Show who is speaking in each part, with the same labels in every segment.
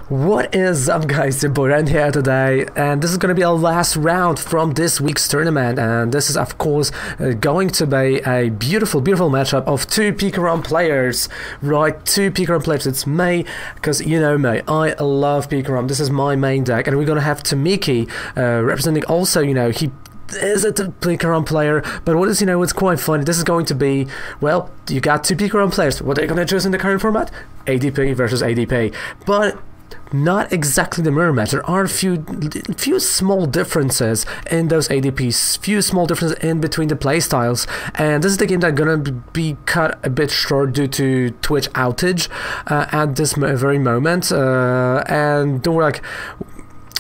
Speaker 1: What is up, guys? Your boy Ren here today, and this is going to be our last round from this week's tournament, and this is of course going to be a beautiful matchup of two PTCGO players, right? Two PTCGO players. It's me, because you know me, I love PTCGO. This is my main deck, and we're going to have Tamiki representing also, you know, he is a PTCGO player, but what is, you know, it's quite funny. This is going to be, well, you got two PTCGO players. What are they going to choose in the current format? ADP versus ADP, but not exactly the mirror match. There are a few small differences in those ADPs, few small differences in between the playstyles, and this is the game that's gonna be cut a bit short due to Twitch outage at this very moment. And don't worry, like,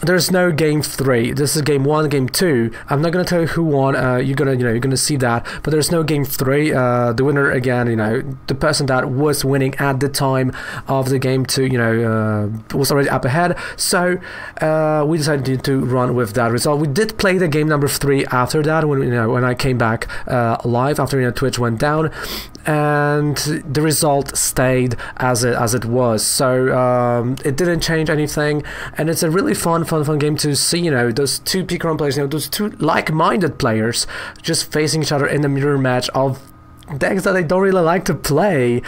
Speaker 1: there's no game 3. This is game 1, game 2. I'm not gonna tell you who won. You're gonna see that. But there's no game 3. The winner again, you know, the person that was winning at the time of the game 2, you know, was already up ahead. So we decided to run with that result. We did play the game number 3 after that, when I came back live after, you know, Twitch went down, and the result stayed as it was. So it didn't change anything, and it's a really fun game to see, you know, those two PTCGO players, you know, those two like-minded players just facing each other in a mirror match of decks that they don't really like to play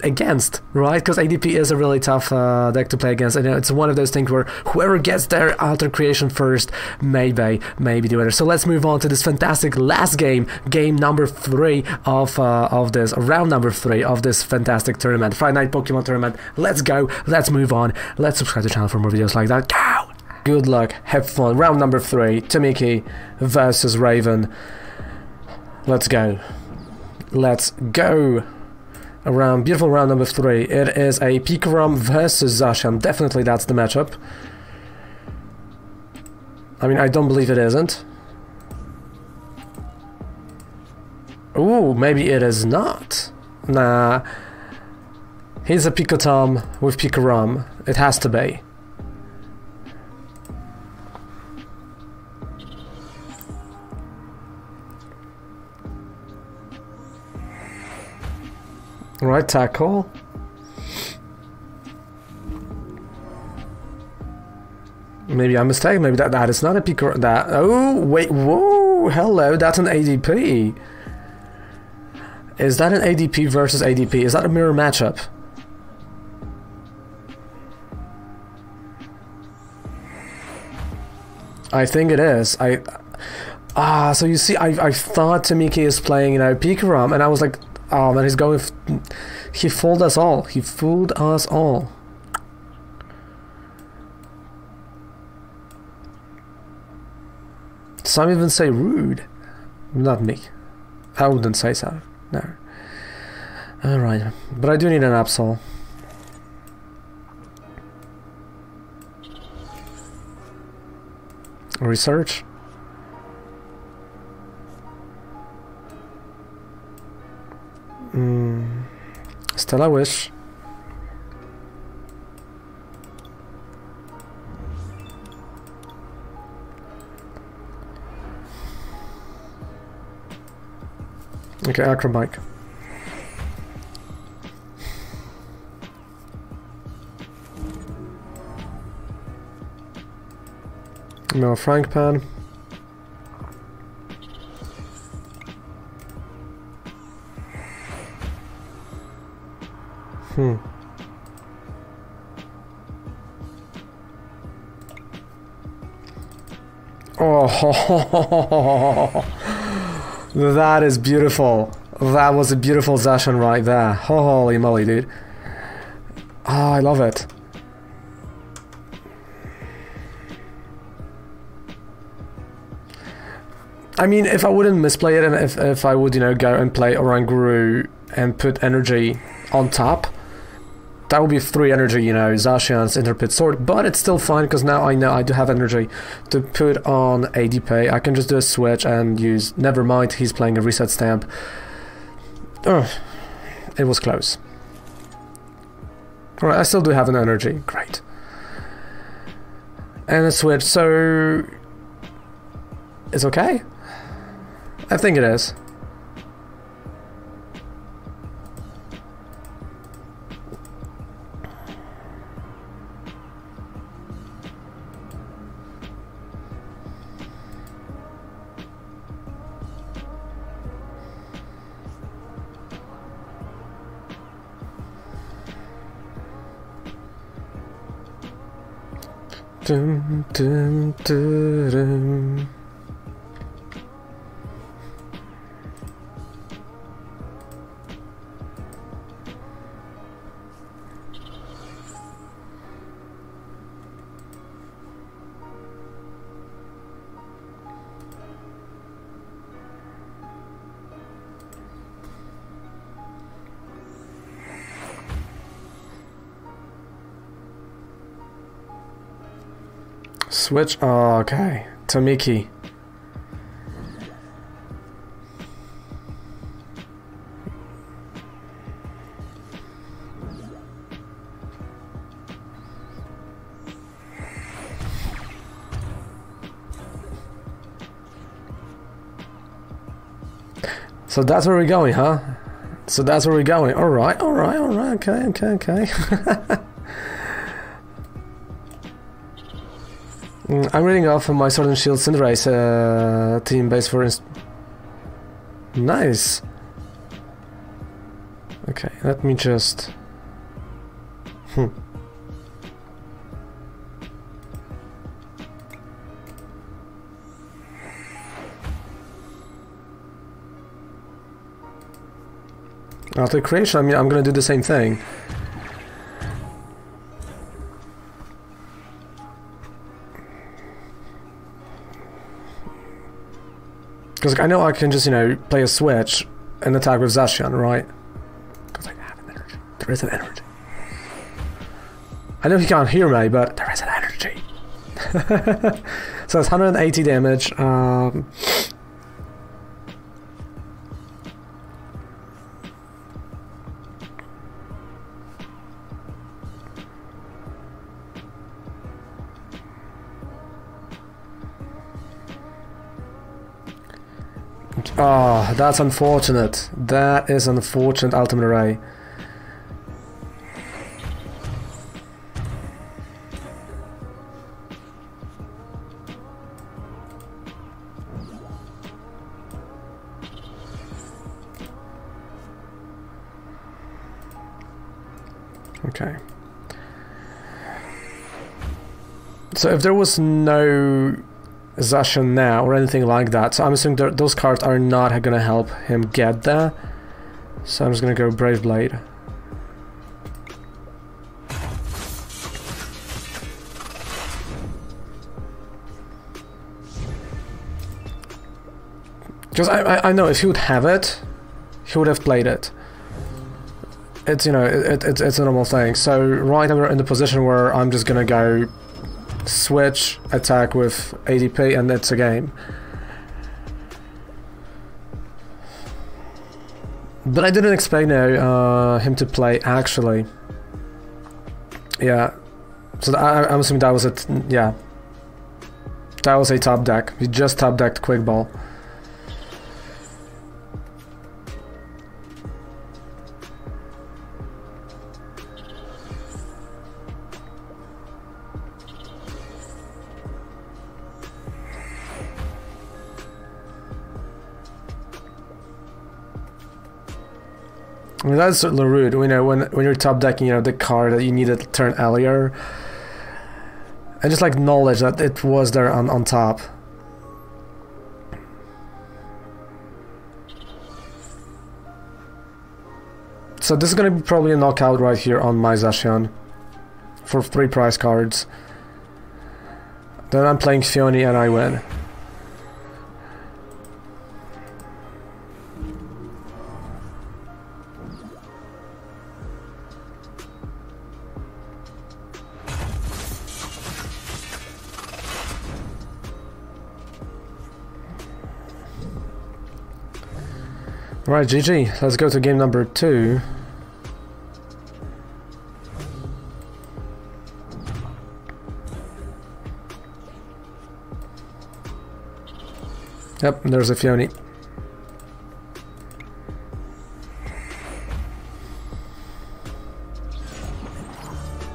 Speaker 1: against, right? Because ADP is a really tough deck to play against, and you know, it's one of those things where whoever gets their altar creation first may be the winner. So let's move on to this fantastic last game, game number 3 of this round number 3 of this fantastic tournament, Friday Night Pokemon Tournament. Let's go, let's move on, let's subscribe to the channel for more videos like that. Go! Good luck, have fun. Round number 3, Tamiki versus Raven. Let's go. Let's go. Beautiful round number 3. It is a PTCGO versus Zacian. Definitely that's the matchup. I mean, I don't believe it isn't. Ooh, maybe it is not. Nah. He's a PTCGO with PTCGO. It has to be. Right, tackle. Maybe I'm mistaken. Maybe that is not a PTCGO. That, oh wait, whoa, hello, that's an ADP. Is that an ADP versus ADP? Is that a mirror matchup? I think it is. So you see, I thought Tamiki is playing, you know, PTCGO, and I was like, oh man, he's going. He fooled us all. He fooled us all. Some even say rude. Not me. I wouldn't say so. No. Alright. But I do need an Absol. Research. Still I wish. Okay, Acrobike. No Frank Pan. Oh, that is beautiful. That was a beautiful Zacian right there. Holy moly, dude. Oh, I love it. I mean, if I wouldn't misplay it, and if I would, you know, go and play Oranguru and put energy on top, that would be 3 energy, you know, Zacian's Interpret Sword, but it's still fine because now I know I do have energy to put on ADP. I can just do a switch and use, never mind, he's playing a reset stamp. It was close. Alright, I still do have an energy, great. And a switch, so it's okay? I think it is. Dum, dum, dum, dum. Switch. Oh, okay. Tamiki. So that's where we're going, huh? So that's where we're going. All right. Okay. I'm reading off of my Sword and Shield Cinderace team base for nice. Okay, let me just... After creation, I mean, I'm gonna do the same thing. Because I know I can just, you know, play a switch and attack with Zacian, right? Because I have an energy. There is an energy. I know he can't hear me, but there is an energy. So it's 180 damage. Oh, that's unfortunate. That is unfortunate, Ultimate Array. Okay. So if there was no Zacian now or anything like that, so I'm assuming those cards are not gonna help him get there, so I'm just gonna go Brave Blade. Because I know if he would have it, he would have played it. It's, you know, it's a normal thing. So right, I'm in the position where I'm just gonna go switch, attack with ADP, and it's a game. But I didn't expect him to play, actually. Yeah. So I'm assuming that was it. Yeah. That was a top deck. He just top decked Quick Ball. I mean, that's certainly rude. You know, when you're top decking, you know, the card that you needed to turn earlier, and just like knowledge that it was there on top. So this is gonna be probably a knockout right here on my Zacian for 3 prize cards. Then I'm playing Fioni and I win. Right, GG. Let's go to game number 2. Yep, there's a Fioni.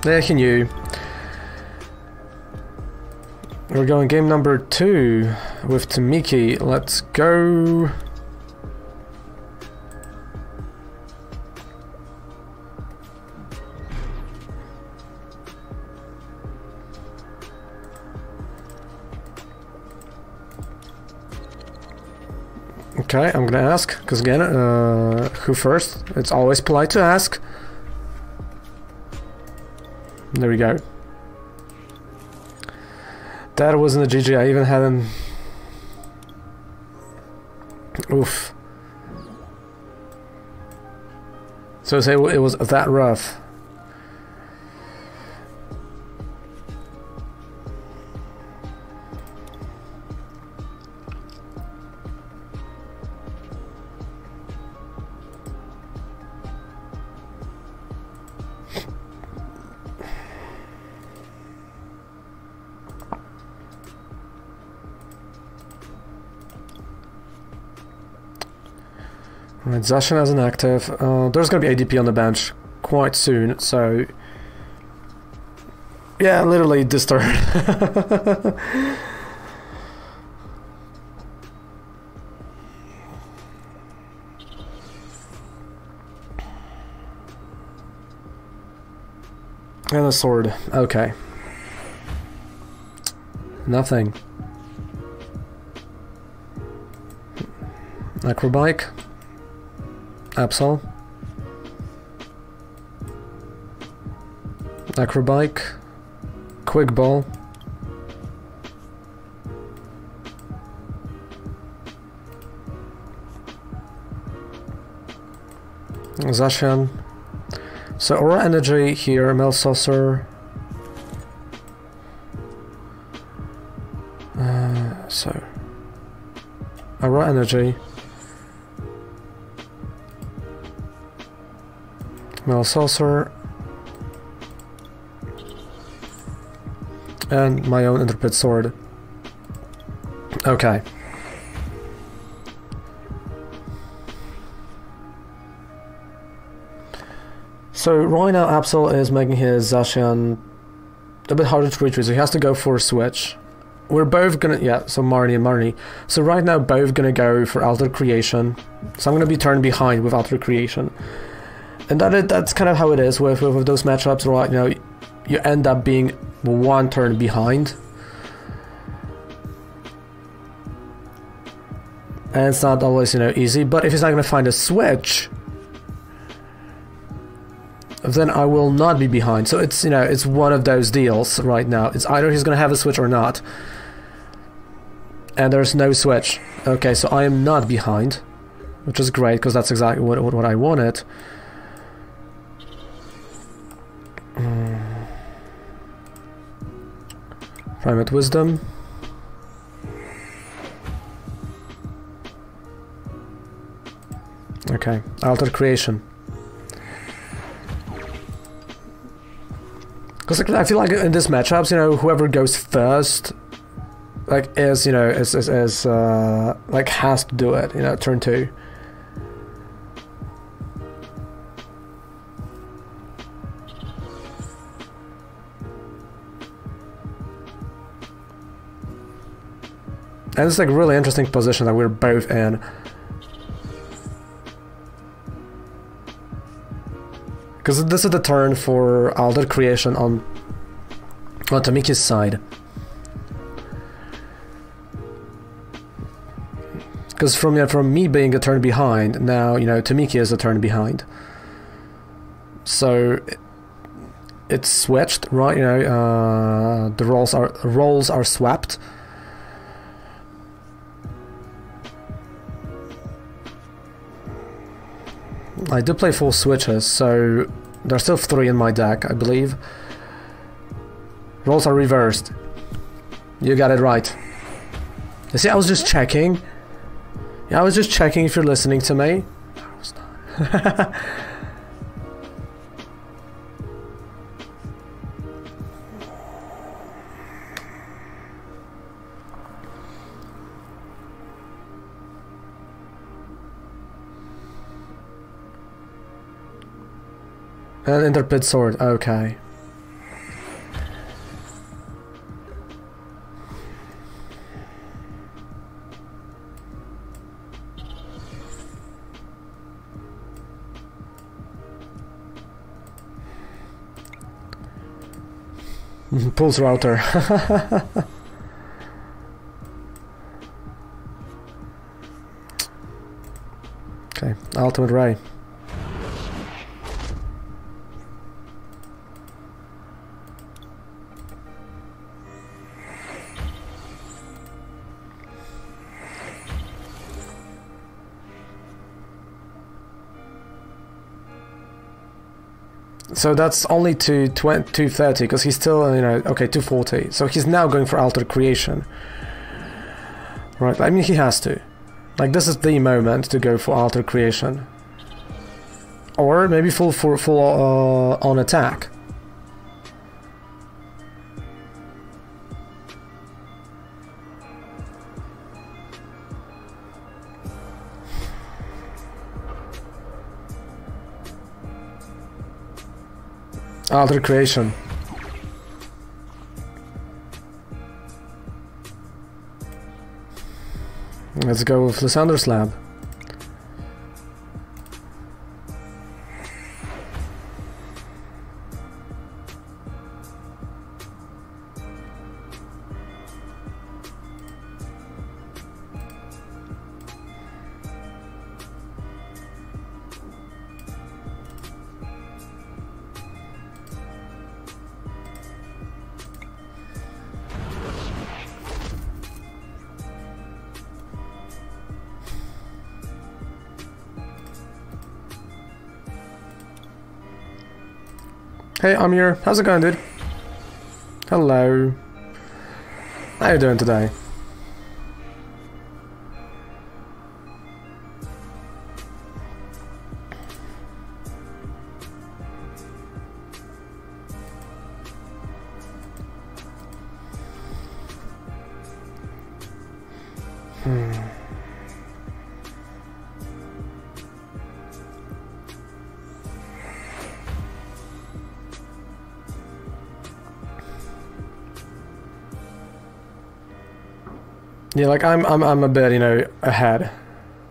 Speaker 1: Yeah, he knew. We're going game number 2 with Tamiki. Let's go. Okay, I'm gonna ask, because again, who first? It's always polite to ask. There we go. That wasn't a GG, I even had an... Oof. So say it was that rough. Right, Zacian as an active. There's gonna be ADP on the bench quite soon, so yeah, literally this turn. And a sword. Okay. Nothing. Acrobike. Absol. Acrobike. Quick ball. Zacian. So Aura Energy here, Mel Saucer. So Aura Energy. Mel Saucer. And my own Intrepid Sword. Okay. So right now Absol is making his Zacian a bit harder to reach with, so he has to go for a switch. We're both gonna, yeah, so Marnie and Marnie. So right now both gonna go for Altered Creation. So I'm gonna be turned behind with Altered Creation. And that's kind of how it is with those matchups, right? You know, you end up being one turn behind. And it's not always, you know, easy, but if he's not gonna find a switch, then I will not be behind. So it's, you know, it's one of those deals right now. It's either he's gonna have a switch or not. And there's no switch. Okay, so I am not behind, which is great, because that's exactly what I wanted. Primate Wisdom. Okay, Altered Creation. Because I feel like in this matchups, you know, whoever goes first, like, is, you know, like, has to do it, you know, turn 2. And it's like a really interesting position that we're both in. Because this is the turn for Altered Creation on Tamiki's side. Because from me being a turn behind, now, you know, Tamiki is a turn behind. So it's switched, right? You know, the roles are swapped. I do play 4 switches, so there's still 3 in my deck, I believe. Roles are reversed. You got it right. You see, I was just checking. Yeah, I was just checking if you're listening to me. No, I was not. An Intrepid Sword, okay. Pulse Router. Okay, ultimate ray. So that's only to 230, because he's still, you know, okay, 240. So he's now going for Altered Creation. Right, I mean, he has to. Like, this is the moment to go for Altered Creation. Or maybe full on attack. Altered Creation. Let's go with Lysander Slab. Hey Amir, how's it going, dude? Hello. How you doing today? Yeah, like I'm a bit, you know, ahead.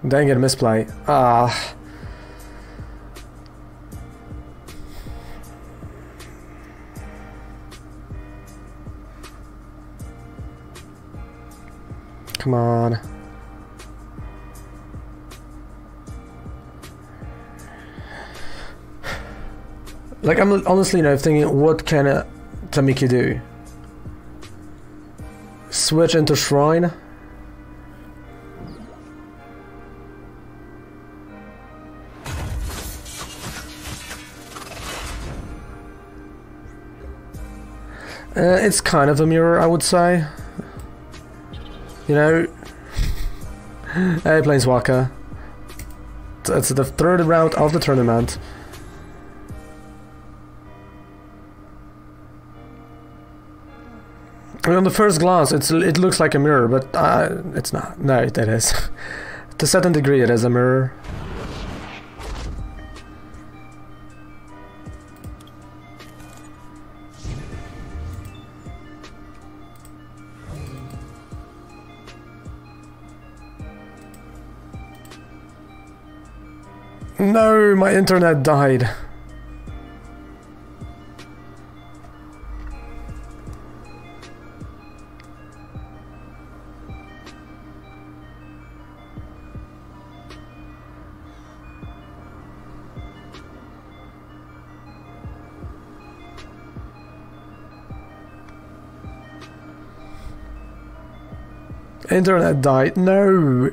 Speaker 1: Dang it, misplay. Ah. Come on. Like, I'm honestly, you know, thinking, what can Tamiki do? Switch into Shrine? It's kind of a mirror, I would say. You know, hey, Planeswalker. It's the third round of the tournament. I mean, on the first glance, it looks like a mirror, but it's not. No, it is. To a certain degree, it is a mirror. No, my internet died. Internet died. No.